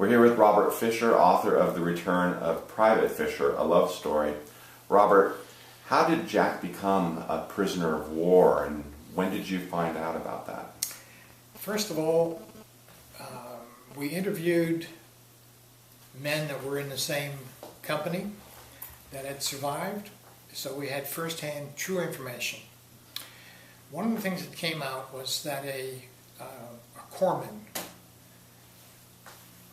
We're here with Robert Fischer, author of The Return of Private Fischer, a love story. Robert, how did Jack become a prisoner of war, and when did you find out about that? First of all, we interviewed men that were in the same company that had survived, so we had first-hand true information. One of the things that came out was that a corpsman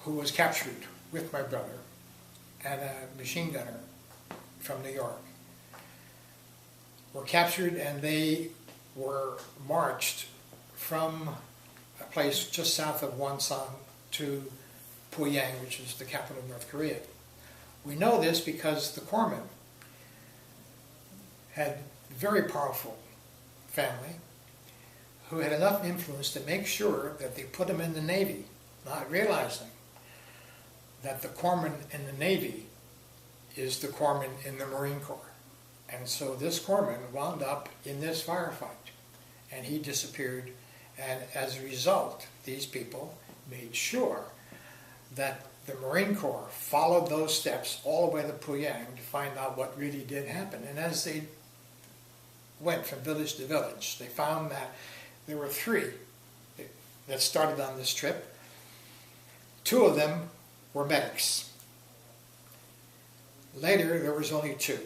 who was captured with my brother and a machine gunner from New York were captured, and they were marched from a place just south of Wonsan to Pyongyang, which is the capital of North Korea. We know this because the corpsman had a very powerful family who had enough influence to make sure that they put him in the Navy, not realizing that the corpsman in the Navy is the corpsman in the Marine Corps. And so this corpsman wound up in this firefight, and he disappeared, and as a result, these people made sure that the Marine Corps followed those steps all the way to Pyongyang to find out what really did happen. And as they went from village to village, they found that there were 3 that started on this trip. 2 of them were medics. Later, there was only 2.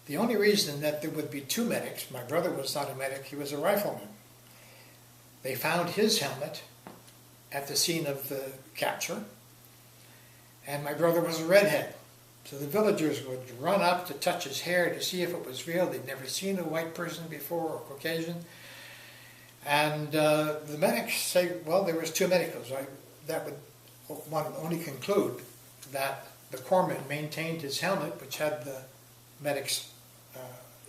The only reason that there would be 2 medics, my brother was not a medic, he was a rifleman. They found his helmet at the scene of the capture, and my brother was a redhead. So the villagers would run up to touch his hair to see if it was real. They'd never seen a white person before, or Caucasian. And the medics say, well, there was 2 medicals. That would one only conclude that the corpsman maintained his helmet, which had the medic's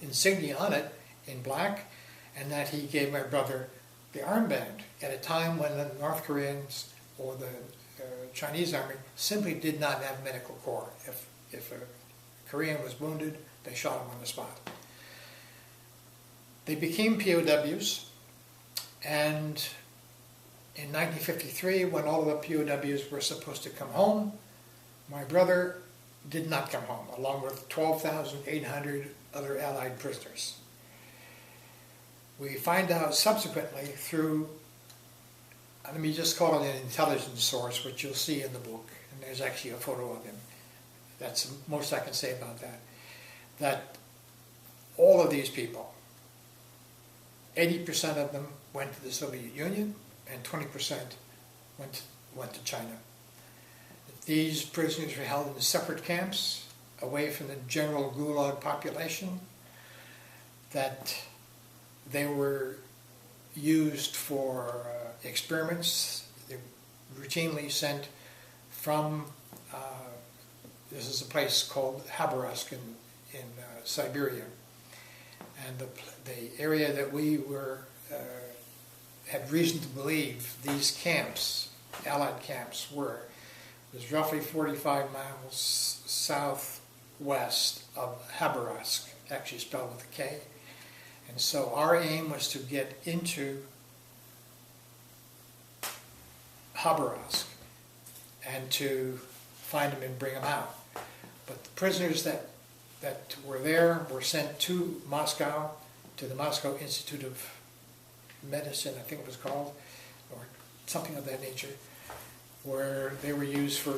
insignia on it in black, and that he gave my brother the armband at a time when the North Koreans or the Chinese army simply did not have medical corps. If a Korean was wounded, they shot him on the spot. They became POWs, and in 1953, when all of the POWs were supposed to come home, my brother did not come home, along with 12,800 other Allied prisoners. We find out subsequently through, let me just call it an intelligence source, which you'll see in the book, and there's actually a photo of him. That's the most I can say about that. That all of these people, 80% of them went to the Soviet Union, and 20% went to China. These prisoners were held in separate camps, away from the general Gulag population, that they were used for experiments. They were routinely sent from, this is a place called Khabarovsk in Siberia. And the area that we were, had reason to believe these camps, Allied camps, was roughly 45 miles southwest of Khabarovsk, actually spelled with a K. And so our aim was to get into Khabarovsk and to find them and bring them out. But the prisoners that were there were sent to Moscow, to the Moscow Institute of Medicine, I think it was called, or something of that nature, where they were used for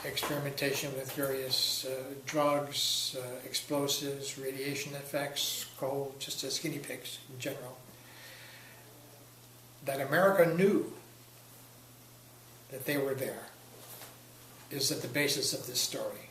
experimentation with various drugs, explosives, radiation effects, cold, just as guinea pigs in general. That America knew that they were there is at the basis of this story.